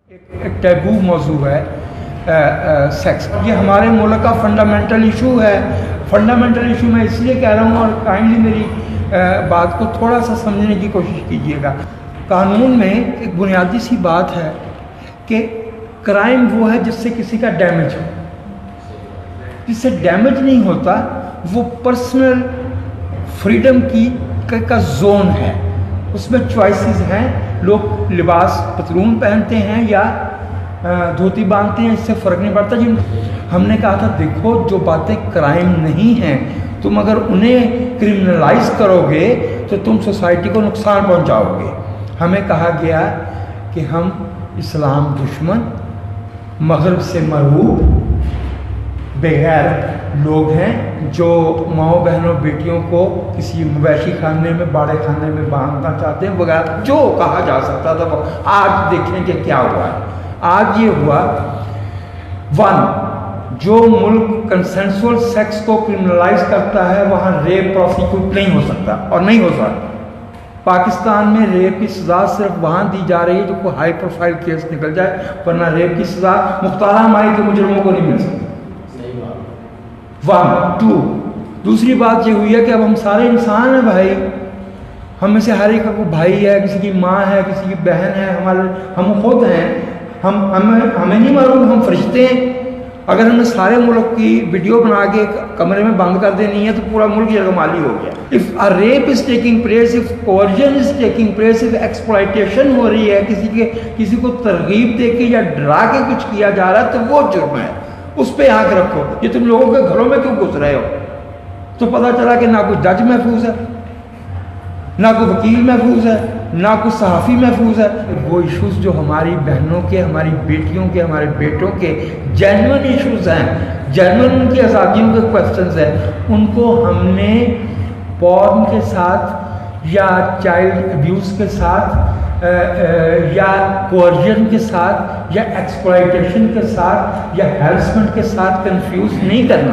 ایک ٹیبو موضوع ہے سیکس. یہ ہمارے ملک کا فنڈامنٹل ایشو ہے. فنڈامنٹل ایشو میں اس لیے کہہ رہا ہوں اور کائنڈلی میری بات کو تھوڑا سا سمجھنے کی کوشش کیجیے گا. قانون میں ایک بنیادی سی بات ہے کہ کرائم وہ ہے جس سے کسی کا ڈیمیج ہو. جس سے ڈیمیج نہیں ہوتا وہ پرسنل فریڈم کا زون ہے. اس میں چوائسیز ہیں. لوگ لباس پتلون پہنتے ہیں یا دھوتی باندھتے ہیں, اس سے فرق نہیں پڑتا. ہم نے کہا تھا دیکھو جو باتیں کرائم نہیں ہیں تم اگر انہیں کرمنلائز کرو گے تو تم سوسائٹی کو نقصان پہنچاؤ گے. ہمیں کہا گیا کہ ہم اسلام دشمن, مغرب سے مرعوب بغیر لوگ ہیں جو ماؤں بہنوں بیٹیوں کو کسی مویشی خانے میں باڑے خانے میں باندھنا چاہتے ہیں بغیر جو کہا جا سکتا تھا وہ. آج دیکھیں کہ کیا ہوا ہے. آج یہ ہوا جو ملک کنسنسول سیکس کو کرمنلائز کرتا ہے وہاں ریپ پروسیکیوٹ نہیں ہو سکتا اور نہیں ہو سکتا. پاکستان میں ریپ کی سزا صرف وہاں دی جا رہی ہے جو کوئی ہائی پروفائل کیس نکل جائے, ورنہ ریپ کی سزا مختار ہماری کے مجرموں کو نہیں مل سکتی. دوسری بات یہ ہوئی ہے کہ اب ہم سارے انسان ہیں بھائی. ہم میں سے ہر ایک کا کوئی بھائی ہے, کسی کی ماں ہے, کسی کی بہن ہے, ہم خود ہیں. ہمیں نہیں معلوم ہم فرشتے ہیں. اگر ہم نے سارے ملک کی ویڈیو بنا کے کمرے میں بند کر دینی ہے تو پورا ملک یرغمالی ہو گیا. if a rape is taking place, if coercion is taking place, if exploitation ہو رہی ہے, کسی کو ترغیب دے کے یا ڈرا کے کچھ کیا جا رہا ہے تو وہ جرم ہے. اس پہ آنکھ رکھو. یہ تم لوگوں کے گھروں میں کیوں گھس رہے ہو؟ تو پتہ چلا کہ نہ کوئی جج محفوظ ہے, نہ کوئی وکیل محفوظ ہے, نہ کوئی صحافی محفوظ ہے. وہ ایشوز جو ہماری بہنوں کے, ہماری بیٹیوں کے, ہمارے بیٹوں کے جینوئن ایشوز ہیں, جینوئن ان کی آزادیوں کے کویسچنز ہیں, ان کو ہم نے پورن کے ساتھ یا چائلڈ ابیوز کے ساتھ یا کوئرژن کے ساتھ یا ایکسپلائٹیشن کے ساتھ یا ہیرسمنٹ کے ساتھ کنفیوز نہیں کرنا.